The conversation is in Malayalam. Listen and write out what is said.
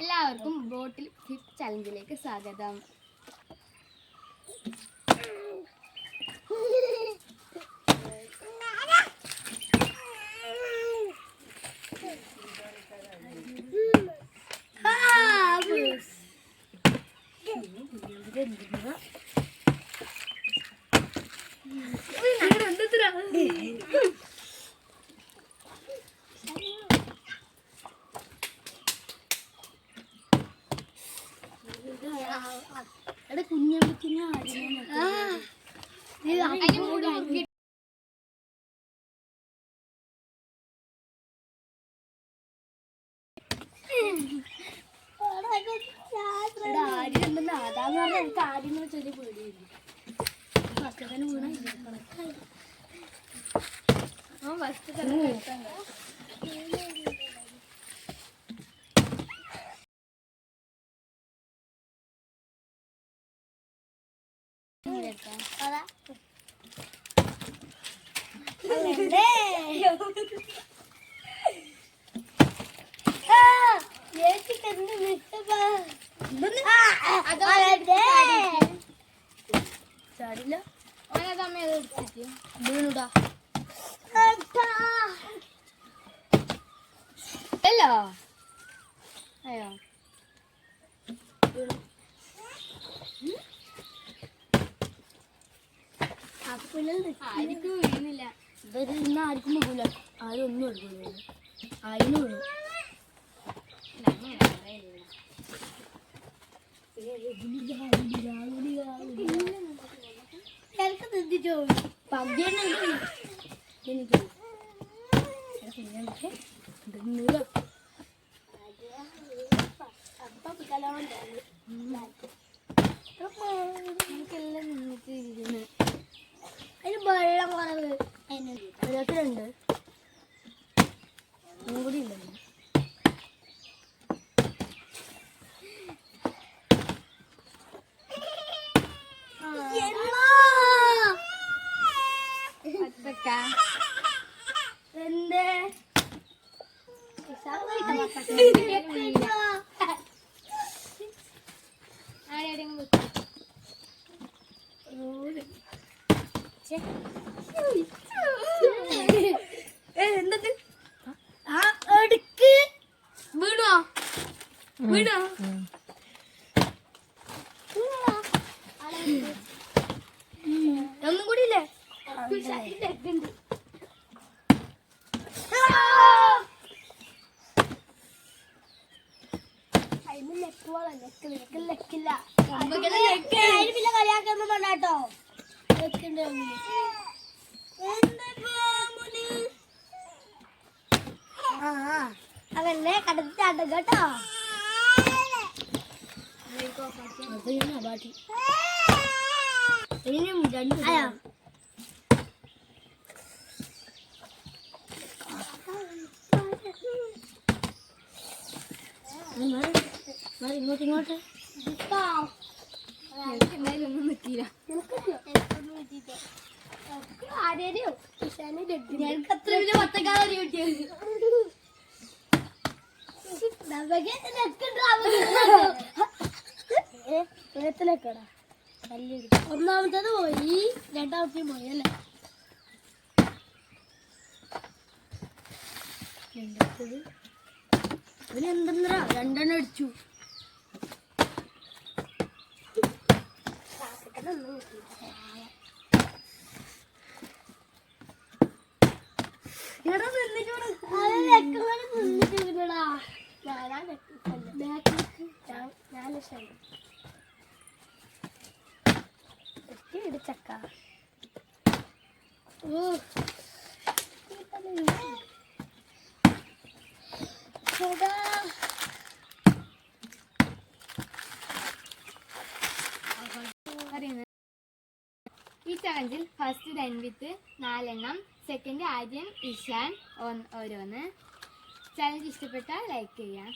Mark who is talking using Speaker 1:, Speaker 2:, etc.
Speaker 1: എല്ലാവർക്കും ബോട്ടിൽ ഫ്ലിപ്പ് ചലഞ്ചിലേക്ക് സ്വാഗതം. കാര്യങ്ങൾ ചെറിയ പേടിയില്ല. ചാടില്ല വീണുടാ അല്ലോ അയ്യോ ആർക്കും വീണില്ല. ഇവര് ഇന്ന് ആർക്കും പോകില്ല. ആരും ഒന്നും എടുക്കില്ല. അതിന് വീണു. അതിന് വെള്ളം കുറവ് ഓരോരുത്തരുണ്ട്. ഒന്നും കൂടി ഇല്ല. വീണോ വീണോ ഒന്നും കൂടി ഇല്ലേ? പിന്നെ കളിയാക്കൊന്നും വേണ്ടാട്ടോ. അതല്ലേ കടത്തിട്ടാട്ട കേട്ടോ. ഇങ്ങോട്ട് ഇങ്ങോട്ട് ഒന്നും നിൽക്കില്ല. ഞങ്ങൾക്ക് അത്ര വലിയ പത്തക്കാലം കിട്ടിയത്. ഒന്നാമത്തത് പോയി, രണ്ടാമത്തേയും പോയി അല്ലേ? രണ്ടാമത്തത് അവനെന്തെന്നാ രണ്ടെണ്ണം അടിച്ചു. ചക്ക ഈ ചലഞ്ചിൽ ഫസ്റ്റ് രൺവിത്ത് 4 എണ്ണം, സെക്കൻഡ് ആര്യൻ, ഇഷാൻ ഓരോന്ന്. ചലഞ്ച് ഇഷ്ടപ്പെട്ടാൽ ലൈക്ക് ചെയ്യാം.